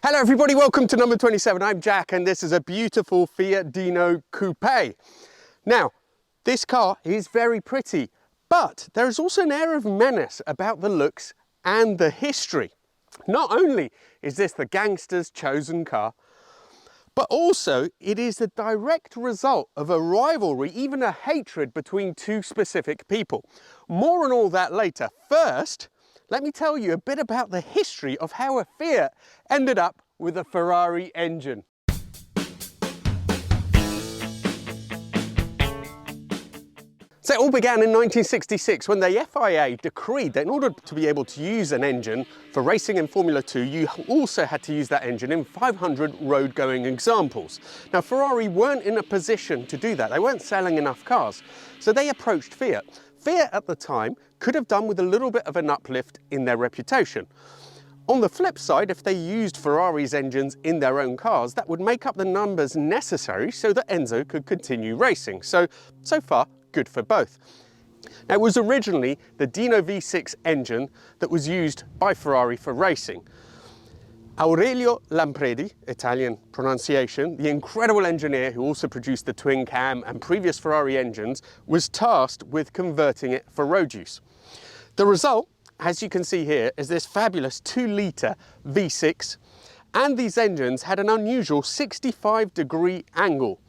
Hello everybody, welcome to number 27. I'm Jack and this is a beautiful Fiat Dino Coupe. Now, this car is very pretty, but there is also an air of menace about the looks and the history. Not only is this the gangster's chosen car, but also it is the direct result of a rivalry, even a hatred between two specific people. More on all that later. First, let me tell you a bit about the history of how a Fiat ended up with a Ferrari engine. So it all began in 1966 when the FIA decreed that in order to be able to use an engine for racing in Formula 2, you also had to use that engine in 500 road-going examples. Now, Ferrari weren't in a position to do that. They weren't selling enough cars. So they approached Fiat. Fiat at the time could have done with a little bit of an uplift in their reputation. On the flip side, if they used Ferrari's engines in their own cars, that would make up the numbers necessary so that Enzo could continue racing. So far, good for both. Now, it was originally the Dino V6 engine that was used by Ferrari for racing. Aurelio Lampredi, Italian pronunciation, the incredible engineer who also produced the twin cam and previous Ferrari engines, was tasked with converting it for road use. The result, as you can see here, is this fabulous 2-litre V6, and these engines had an unusual 65-degree angle.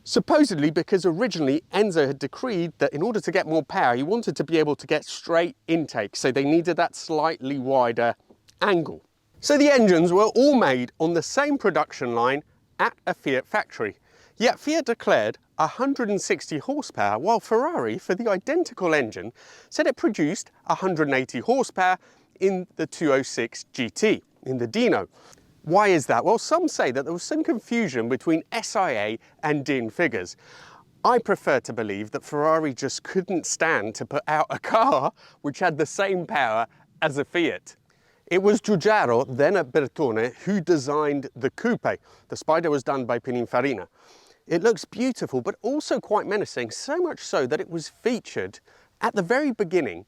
Supposedly because originally Enzo had decreed that in order to get more power, he wanted to be able to get straight intake, so they needed that slightly wider angle. So the engines were all made on the same production line at a Fiat factory. Yet Fiat declared 160 horsepower, while Ferrari, for the identical engine, said it produced 180 horsepower in the 206 GT, in the Dino. Why is that? Well, some say that there was some confusion between SIA and DIN figures. I prefer to believe that Ferrari just couldn't stand to put out a car which had the same power as a Fiat. It was Giugiaro, then at Bertone, who designed the Coupe. The Spider was done by Pininfarina. It looks beautiful, but also quite menacing, so much so that it was featured at the very beginning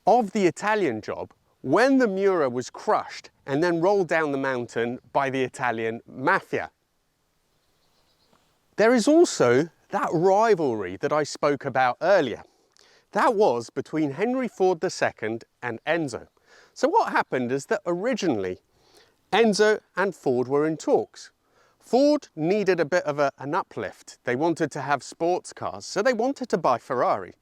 of the Italian job when the Miura was crushed and then rolled down the mountain by the Italian mafia. There is also that rivalry that I spoke about earlier. That was between Henry Ford II and Enzo. So what happened is that originally Enzo and Ford were in talks. Ford needed a bit of an uplift. They wanted to have sports cars, so they wanted to buy Ferrari.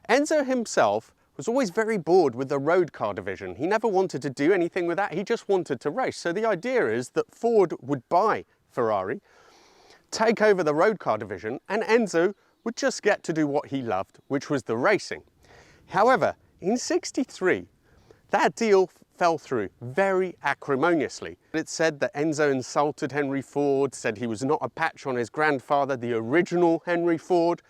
Enzo himself was always very bored with the road car division. He never wanted to do anything with that, he just wanted to race. So the idea is that Ford would buy Ferrari, take over the road car division, and Enzo would just get to do what he loved, which was the racing. However, in '63, that deal fell through very acrimoniously. It said that Enzo insulted Henry Ford, said he was not a patch on his grandfather, the original Henry Ford.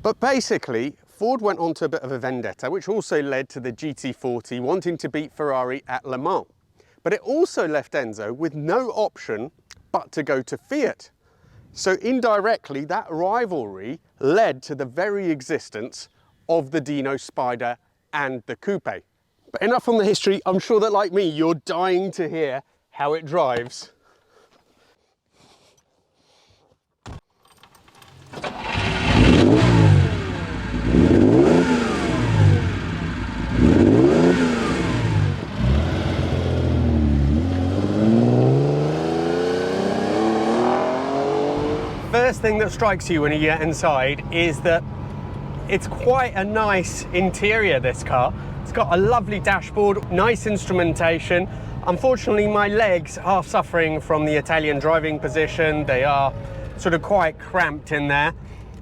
But basically, Ford went on to a bit of a vendetta, which also led to the GT40 wanting to beat Ferrari at Le Mans. But it also left Enzo with no option but to go to Fiat. So indirectly, that rivalry led to the very existence of the Dino Spider and the Coupe. But enough on the history. I'm sure that, like me, you're dying to hear how it drives. First thing that strikes you when you get inside is that it's quite a nice interior, this car. It's got a lovely dashboard, nice instrumentation. Unfortunately, my legs are suffering from the Italian driving position. They are sort of quite cramped in there.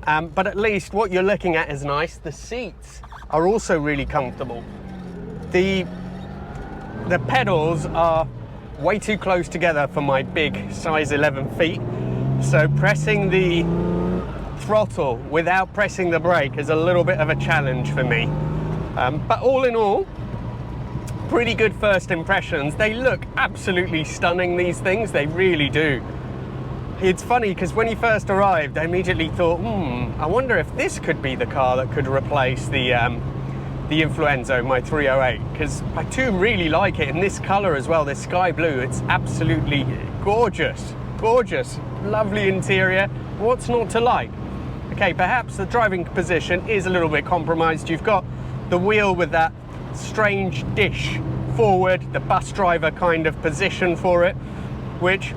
But at least what you're looking at is nice. The seats are also really comfortable. The pedals are way too close together for my big size 11 feet. So pressing the throttle without pressing the brake is a little bit of a challenge for me. But all in all, pretty good first impressions. They look absolutely stunning, these things, they really do. It's funny because when he first arrived, I immediately thought, I wonder if this could be the car that could replace the the Influenzo, my 308, because I do really like it in this color as well, this sky blue. It's absolutely gorgeous, gorgeous, lovely interior. What's not to like? Okay, perhaps the driving position is a little bit compromised. You've got the wheel with that strange dish forward, the bus driver kind of position for it, which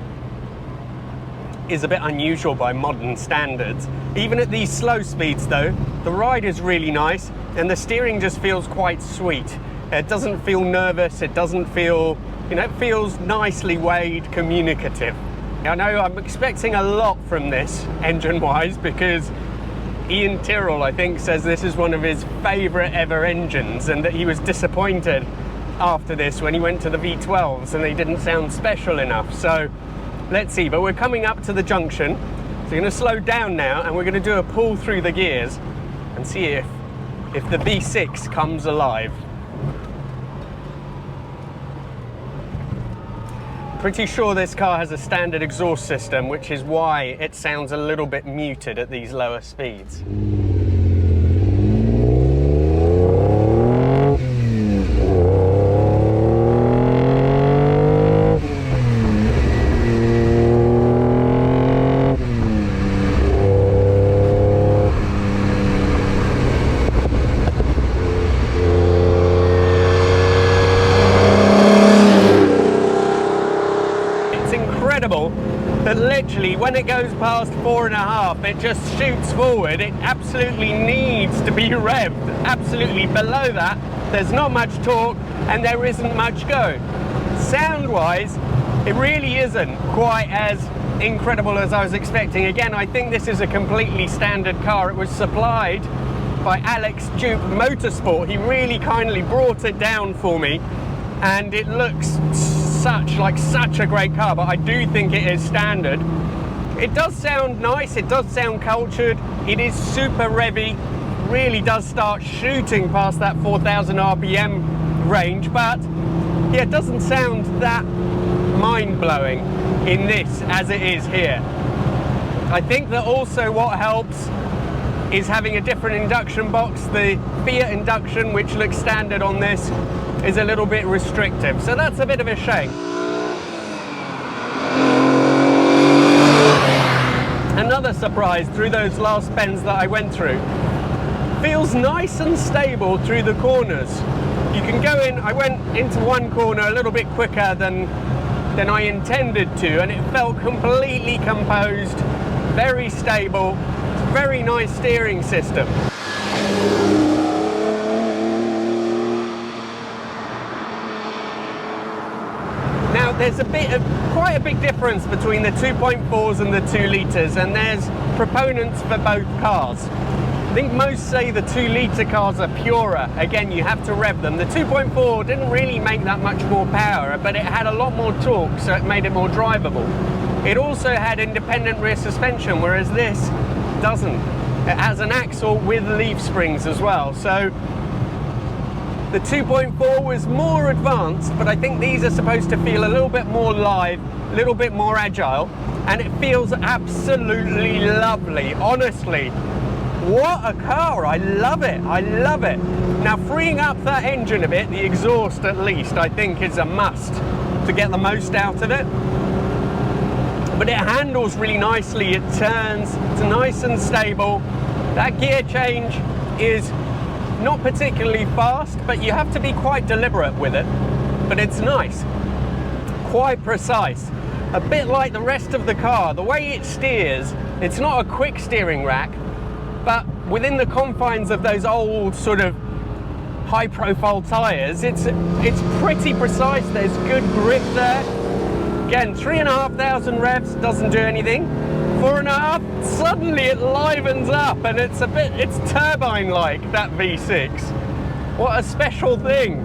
is a bit unusual by modern standards. Even at these slow speeds though, the ride is really nice and the steering just feels quite sweet. It doesn't feel nervous, it doesn't feel, you know, it feels nicely weighed, communicative. I know I'm expecting a lot from this engine-wise because Ian Tyrrell, I think, says this is one of his favourite ever engines and that he was disappointed after this when he went to the V12s and they didn't sound special enough. So let's see, but we're coming up to the junction. So we're going to slow down now and we're going to do a pull through the gears and see if the V6 comes alive. Pretty sure this car has a standard exhaust system, which is why it sounds a little bit muted at these lower speeds. That literally when it goes past 4.5 it just shoots forward. It absolutely needs to be revved. Absolutely below that there's not much torque and there isn't much go. Sound wise it really isn't quite as incredible as I was expecting. Again, I think this is a completely standard car. It was supplied by Alex Duke Motorsport. He really kindly brought it down for me and it looks such a great car, but I do think it is standard. It does sound nice, it does sound cultured, it is super revvy, really does start shooting past that 4,000 RPM range, but yeah, it doesn't sound that mind-blowing in this as it is here. I think that also what helps is having a different induction box. The Fiat induction, which looks standard on this, is a little bit restrictive, so that's a bit of a shame. Another surprise through those last bends that I went through, feels nice and stable through the corners. You can go in, I went into one corner a little bit quicker than I intended to, and it felt completely composed, very stable, very nice steering system. Now there's quite a big difference between the 2.4s and the 2 litres, and there's proponents for both cars. I think most say the 2 litre cars are purer. Again, you have to rev them. The 2.4 didn't really make that much more power, but it had a lot more torque, so it made it more drivable. It also had independent rear suspension, whereas this doesn't. It has an axle with leaf springs as well. So the 2.4 was more advanced, but I think these are supposed to feel a little bit more live, a little bit more agile, and it feels absolutely lovely. Honestly, what a car. I love it. I love it. Now, freeing up that engine a bit, the exhaust at least, I think is a must to get the most out of it. But it handles really nicely, it turns, it's nice and stable. That gear change is not particularly fast, but you have to be quite deliberate with it. But it's nice, quite precise. A bit like the rest of the car, the way it steers, it's not a quick steering rack, but within the confines of those old sort of high profile tyres, it's pretty precise. There's good grip there. Again, 3,500 revs doesn't do anything. 4.5, suddenly it livens up and it's turbine-like, that V6. What a special thing.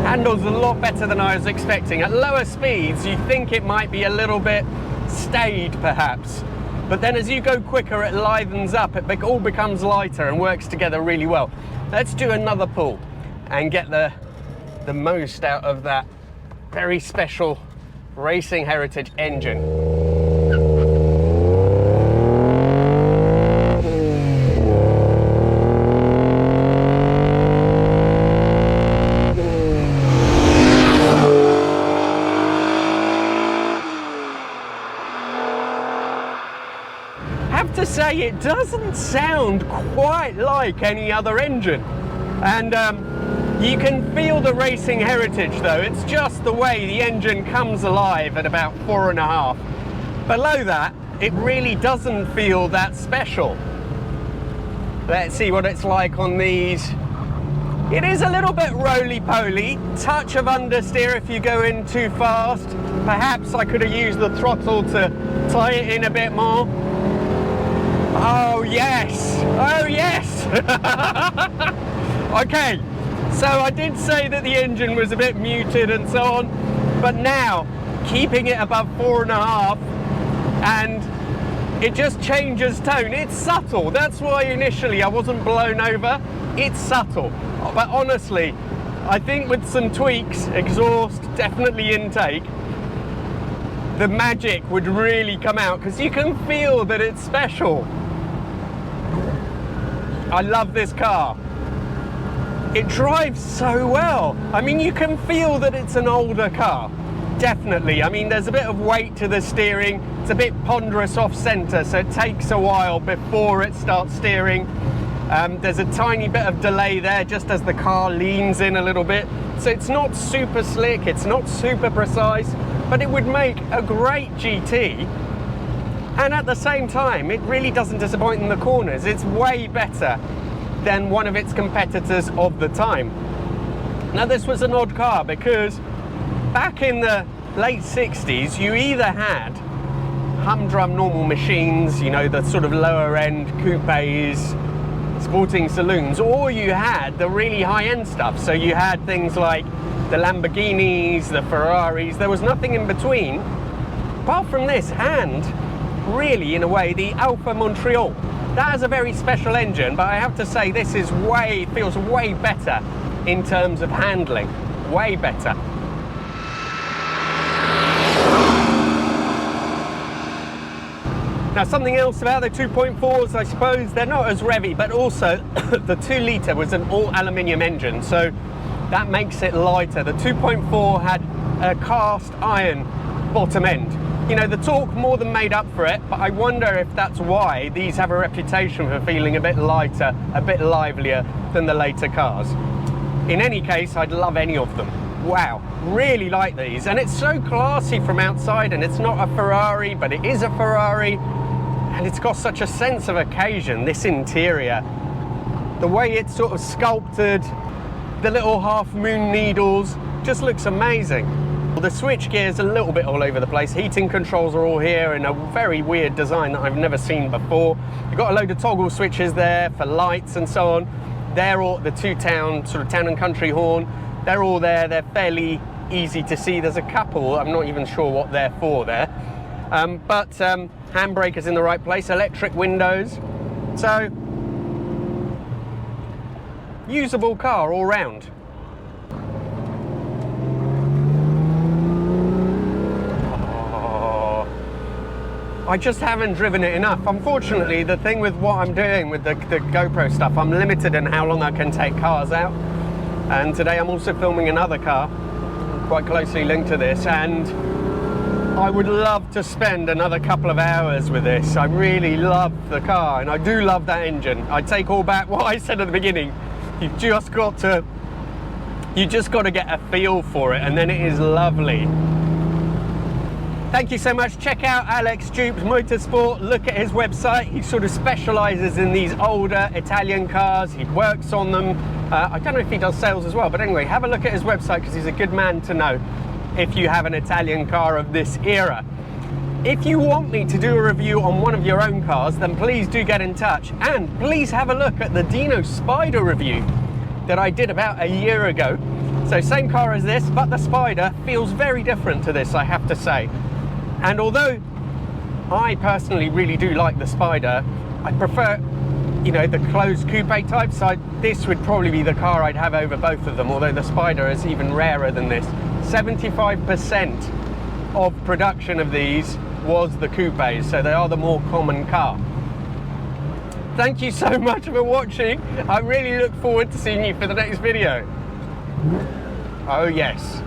Handles a lot better than I was expecting. At lower speeds, you think it might be a little bit staid, perhaps. But then as you go quicker, it livens up. It all becomes lighter and works together really well. Let's do another pull and get the most out of that very special Racing Heritage engine. to say it doesn't sound quite like any other engine. And you can feel the racing heritage though. It's just the way the engine comes alive at about 4.5. Below that, it really doesn't feel that special. Let's see what it's like on these. It is a little bit roly-poly, touch of understeer if you go in too fast. Perhaps I could have used the throttle to tie it in a bit more. Oh yes, oh yes. Okay, so I did say that the engine was a bit muted and so on, but now keeping it above 4.5 and it just changes tone. It's subtle, that's why initially I wasn't blown over. It's subtle, but honestly, I think with some tweaks, exhaust, definitely intake, the magic would really come out because you can feel that it's special. I love this car. It drives so well. I mean, you can feel that it's an older car. Definitely. I mean, there's a bit of weight to the steering. It's a bit ponderous off center, so it takes a while before it starts steering. There's a tiny bit of delay there just as the car leans in a little bit. So it's not super slick, it's not super precise, but it would make a great GT. And at the same time, it really doesn't disappoint in the corners. It's way better than one of its competitors of the time. Now this was an odd car because back in the late 60s, you either had humdrum normal machines, you know, the sort of lower end coupes, sporting saloons, or you had the really high-end stuff. So you had things like the Lamborghinis, the Ferraris. There was nothing in between apart from this, and really in a way the Alfa Montreal. That has a very special engine, but I have to say this is feels way better in terms of handling, way better. Now something else about the 2.4s, I suppose, they're not as revvy, but also the 2 litre was an all aluminium engine, so that makes it lighter. The 2.4 had a cast iron bottom end. You know, the torque more than made up for it, but I wonder if that's why these have a reputation for feeling a bit lighter, a bit livelier than the later cars. In any case, I'd love any of them. Wow, really like these, and it's so classy from outside, and it's not a Ferrari, but it is a Ferrari. And it's got such a sense of occasion, this interior. The way it's sort of sculpted, the little half moon needles, just looks amazing. The switch gear's a little bit all over the place. Heating controls are all here in a very weird design that I've never seen before. You've got a load of toggle switches there for lights and so on. They're all the two-tone, sort of town and country horn. They're all there, they're fairly easy to see. There's a couple, I'm not even sure what they're for there. Handbrake is in the right place, electric windows. So, usable car all round. Oh, I just haven't driven it enough. Unfortunately, the thing with what I'm doing with the GoPro stuff, I'm limited in how long I can take cars out. And today I'm also filming another car, quite closely linked to this, and I would love to spend another couple of hours with this. I really love the car, and I do love that engine. I take all back what I said at the beginning. You've just got to get a feel for it, and then it is lovely. Thank you so much. Check out Alex Dupes Motorsport. Look at his website. He sort of specializes in these older Italian cars. He works on them. I don't know if he does sales as well, but anyway, have a look at his website because he's a good man to know if you have an Italian car of this era. If you want me to do a review on one of your own cars, then please do get in touch, and please have a look at the Dino Spider review that I did about a year ago. So same car as this, but the Spider feels very different to this, I have to say. And although I personally really do like the Spider, I prefer, you know, the closed coupe type, so this would probably be the car I'd have over both of them, although the Spider is even rarer than this. 75% of production of these was the coupes, so they are the more common car. Thank you so much for watching. I really look forward to seeing you for the next video. Oh yes.